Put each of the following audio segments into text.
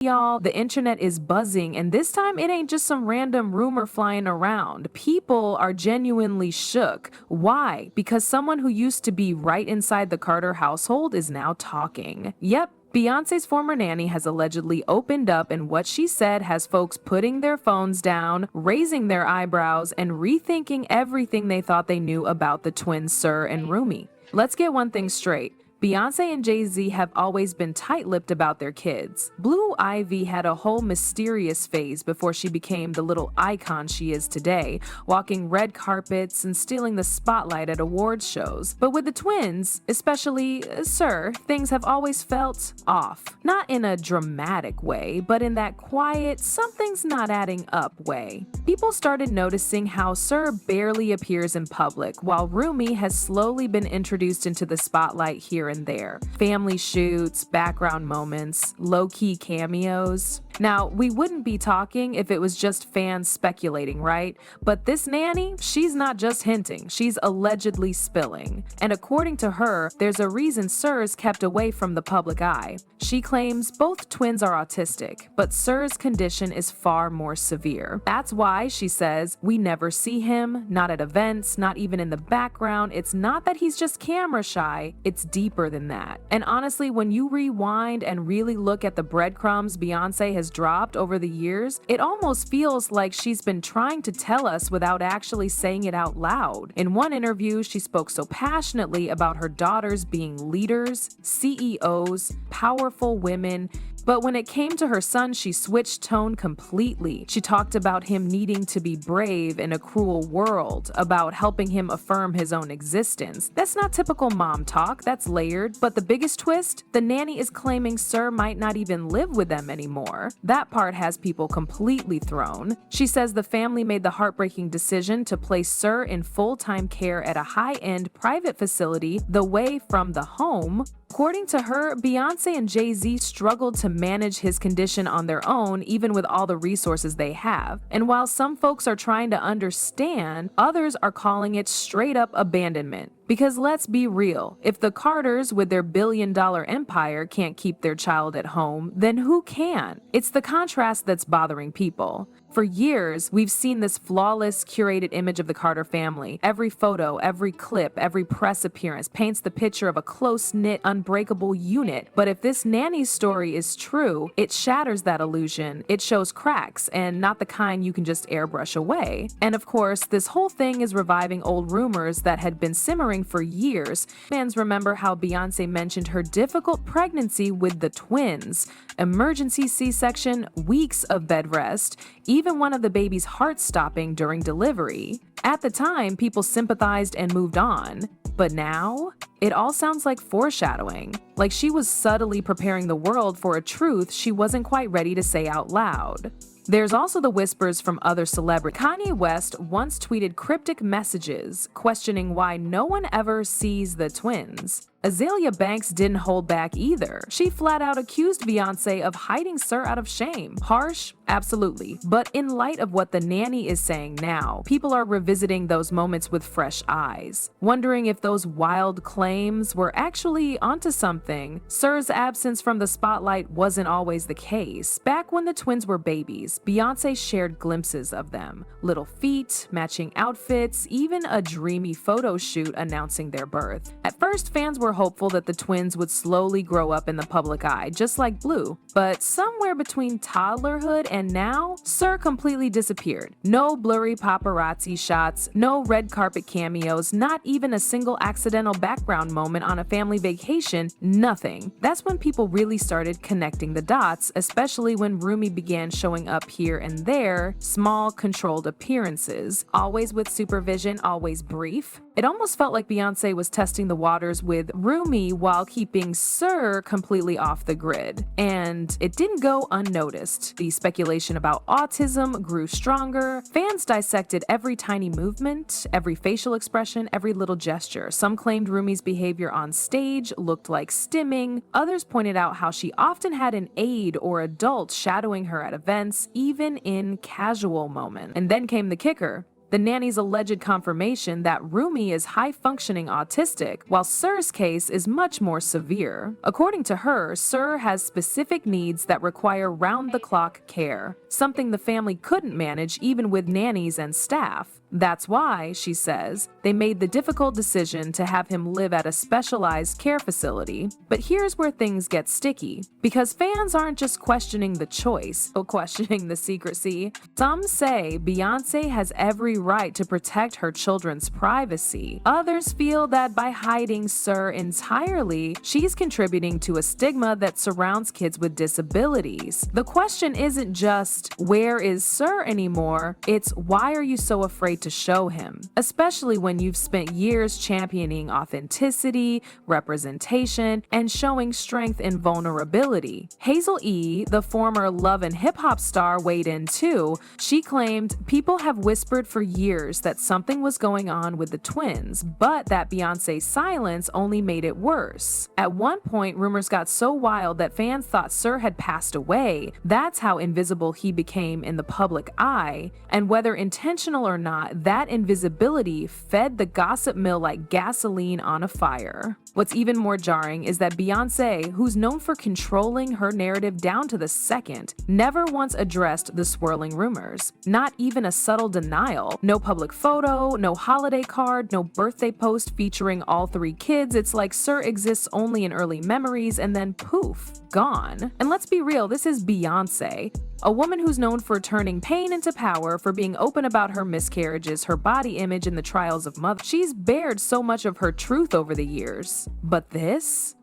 Y'all, the internet is buzzing, and this time it ain't just some random rumor flying around. People are genuinely shook. Why? Because someone who used to be right inside the Carter household is now talking. Yep. Beyoncé's former nanny has allegedly opened up, and what she said has folks putting their phones down, raising their eyebrows, and rethinking everything they thought they knew about the twins Sir and Rumi. Let's get one thing straight. Beyoncé and Jay-Z have always been tight-lipped about their kids. Blue Ivy had a whole mysterious phase before she became the little icon she is today, walking red carpets and stealing the spotlight at awards shows. But with the twins, especially Sir, things have always felt off. Not in a dramatic way, but in that quiet, something's not adding up way. People started noticing how Sir barely appears in public, while Rumi has slowly been introduced into the spotlight here and there. Family shoots, background moments, low-key cameos. Now, we wouldn't be talking if it was just fans speculating, right? But this nanny, she's not just hinting, she's allegedly spilling. And according to her, there's a reason Sir's kept away from the public eye. She claims both twins are autistic, but Sir's condition is far more severe. That's why, she says, we never see him, not at events, not even in the background. It's not that he's just camera shy, it's deeper than that. And honestly, when you rewind and really look at the breadcrumbs Beyoncé has dropped over the years, it almost feels like she's been trying to tell us without actually saying it out loud. In one interview, she spoke so passionately about her daughters being leaders, CEOs, powerful women. But when it came to her son, she switched tone completely. She talked about him needing to be brave in a cruel world, about helping him affirm his own existence. That's not typical mom talk, that's layered. But the biggest twist? The nanny is claiming Sir might not even live with them anymore. That part has people completely thrown. She says the family made the heartbreaking decision to place Sir in full-time care at a high-end private facility, away from the home. According to her, Beyoncé and Jay-Z struggled to manage his condition on their own, even with all the resources they have. And while some folks are trying to understand, others are calling it straight-up abandonment. Because let's be real, if the Carters with their billion-dollar empire can't keep their child at home, then who can? It's the contrast that's bothering people. For years, we've seen this flawless, curated image of the Carter family. Every photo, every clip, every press appearance paints the picture of a close-knit, unbreakable unit. But if this nanny's story is true, it shatters that illusion. It shows cracks, and not the kind you can just airbrush away. And of course, this whole thing is reviving old rumors that had been simmering for years. Fans remember how Beyoncé mentioned her difficult pregnancy with the twins, emergency C-section, weeks of bed rest, even one of the baby's heart stopping during delivery. At the time, people sympathized and moved on. But now, it all sounds like foreshadowing, like she was subtly preparing the world for a truth she wasn't quite ready to say out loud. There's also the whispers from other celebrities. Kanye West once tweeted cryptic messages questioning why no one ever sees the twins. Azealia Banks didn't hold back either. She flat out accused Beyoncé of hiding Sir out of shame. Harsh? Absolutely. But in light of what the nanny is saying now, people are revisiting those moments with fresh eyes, wondering if those wild claims were actually onto something. Sir's absence from the spotlight wasn't always the case. Back when the twins were babies, Beyoncé shared glimpses of them. Little feet, matching outfits, even a dreamy photo shoot announcing their birth. At first, fans were hopeful that the twins would slowly grow up in the public eye, just like Blue. But somewhere between toddlerhood and now, Sir completely disappeared. No blurry paparazzi shots, no red carpet cameos, not even a single accidental background moment on a family vacation, nothing. That's when people really started connecting the dots, especially when Rumi began showing up here and there, small, controlled appearances, always with supervision, always brief. It almost felt like Beyoncé was testing the waters with Rumi while keeping Sir completely off the grid. And it didn't go unnoticed. The speculation about autism grew stronger. Fans dissected every tiny movement, every facial expression, every little gesture. Some claimed Rumi's behavior on stage looked like stimming. Others pointed out how she often had an aide or adult shadowing her at events, even in casual moments. And then came the kicker. the nanny's alleged confirmation that Rumi is high-functioning autistic, while Sir's case is much more severe. According to her, Sir has specific needs that require round-the-clock care, something the family couldn't manage even with nannies and staff. That's why, she says, they made the difficult decision to have him live at a specialized care facility. But here's where things get sticky, because fans aren't just questioning the choice, but questioning the secrecy. Some say Beyoncé has every right to protect her children's privacy. Others feel that by hiding Sir entirely, she's contributing to a stigma that surrounds kids with disabilities. The question isn't just, where is Sir anymore? It's, why are you so afraid to show him? Especially when you've spent years championing authenticity, representation, and showing strength in vulnerability. Hazel E., the former Love and Hip Hop star, weighed in too. She claimed people have whispered for years that something was going on with the twins, but that Beyoncé's silence only made it worse. At one point, rumors got so wild that fans thought Sir had passed away. That's how invisible he became in the public eye. And whether intentional or not, that invisibility fed the gossip mill like gasoline on a fire. What's even more jarring is that Beyoncé, who's known for controlling her narrative down to the second, never once addressed the swirling rumors. Not even a subtle denial. No public photo, no holiday card, no birthday post featuring all three kids. It's like Sir exists only in early memories and then poof, gone. And let's be real, this is Beyoncé, a woman who's known for turning pain into power, for being open about her miscarriages, her body image, and the trials of motherhood. She's bared so much of her truth over the years. But this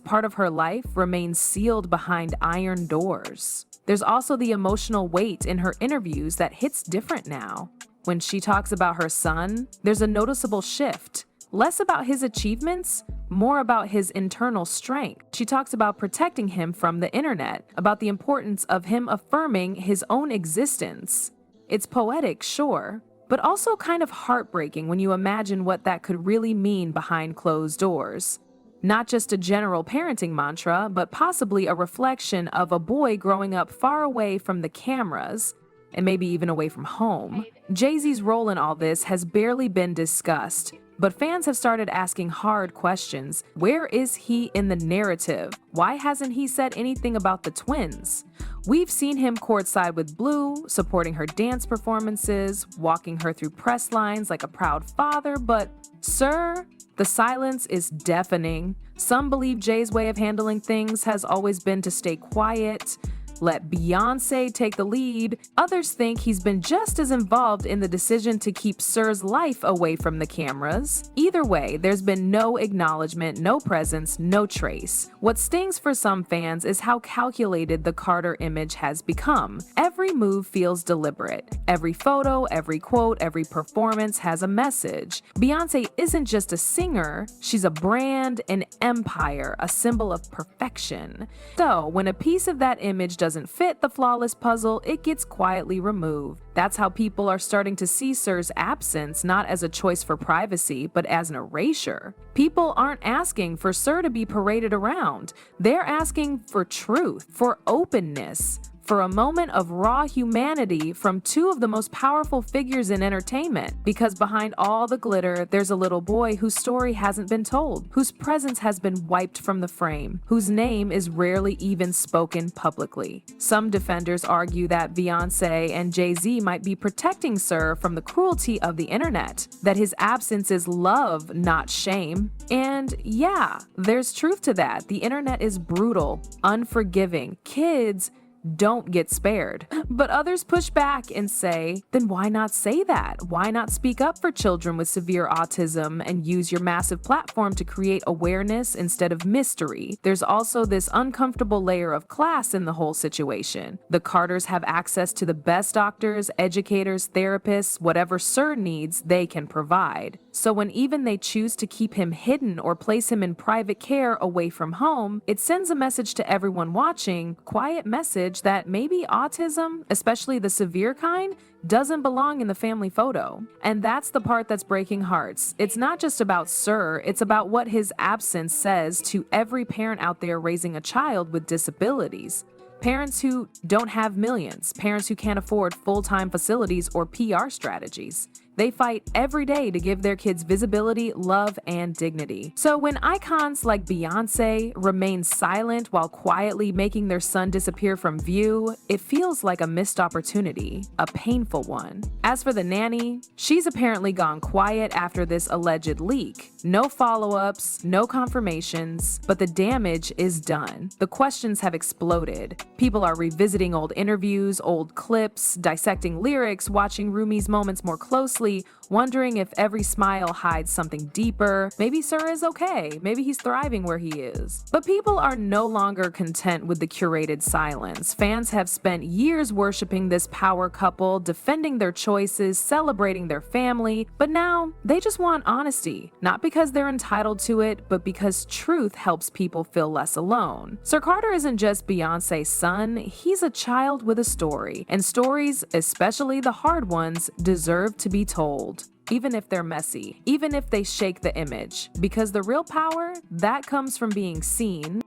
part of her life remains sealed behind iron doors. There's also the emotional weight in her interviews that hits different now. When she talks about her son, there's a noticeable shift. Less about his achievements, more about his internal strength. She talks about protecting him from the internet, about the importance of him affirming his own existence. It's poetic, sure, but also kind of heartbreaking when you imagine what that could really mean behind closed doors. Not just a general parenting mantra, but possibly a reflection of a boy growing up far away from the cameras, and maybe even away from home. JayZ's role in all this has barely been discussed, but fans have started asking hard questions. Where is he in the narrative? Why hasn't he said anything about the twins? We've seen him courtside with Blue, supporting her dance performances, walking her through press lines like a proud father, but Sir, the silence is deafening. Some believe Jay's way of handling things has always been to stay quiet, let Beyoncé take the lead. Others think he's been just as involved in the decision to keep Sir's life away from the cameras. Either way, there's been no acknowledgement, no presence, no trace. What stings for some fans is how calculated the Carter image has become. Every move feels deliberate. Every photo, every quote, every performance has a message. Beyoncé isn't just a singer, she's a brand, an empire, a symbol of perfection. So, when a piece of that image doesn't fit the flawless puzzle, it gets quietly removed. That's how people are starting to see Sir's absence not as a choice for privacy, but as an erasure. People aren't asking for Sir to be paraded around. They're asking for truth, for openness, for a moment of raw humanity from two of the most powerful figures in entertainment. Because behind all the glitter, there's a little boy whose story hasn't been told, whose presence has been wiped from the frame, whose name is rarely even spoken publicly. Some defenders argue that Beyoncé and Jay-Z might be protecting Sir from the cruelty of the internet, that his absence is love, not shame. And yeah, there's truth to that. The internet is brutal, unforgiving. Kids don't get spared. But others push back and say, then why not say that? Why not speak up for children with severe autism and use your massive platform to create awareness instead of mystery? There's also this uncomfortable layer of class in the whole situation. The Carters have access to the best doctors, educators, therapists, whatever Sir needs, they can provide. So when even they choose to keep him hidden or place him in private care away from home, it sends a message to everyone watching, quiet message that maybe autism, especially the severe kind, doesn't belong in the family photo. And that's the part that's breaking hearts. It's not just about Sir, it's about what his absence says to every parent out there raising a child with disabilities. Parents who don't have millions, parents who can't afford full-time facilities or PR strategies. They fight every day to give their kids visibility, love, and dignity. So when icons like Beyoncé remain silent while quietly making their son disappear from view, it feels like a missed opportunity, a painful one. As for the nanny, she's apparently gone quiet after this alleged leak. No follow-ups, no confirmations, but the damage is done. The questions have exploded. People are revisiting old interviews, old clips, dissecting lyrics, watching Rumi's moments more closely, wondering if every smile hides something deeper. Maybe Sir is okay. Maybe he's thriving where he is. But people are no longer content with the curated silence. Fans have spent years worshiping this power couple, defending their choices, celebrating their family, but now they just want honesty. Not because they're entitled to it, but because truth helps people feel less alone. Sir Carter isn't just Beyoncé's son, he's a child with a story. And stories, especially the hard ones, deserve to be told. Even if they're messy, even if they shake the image. Because the real power, that comes from being seen,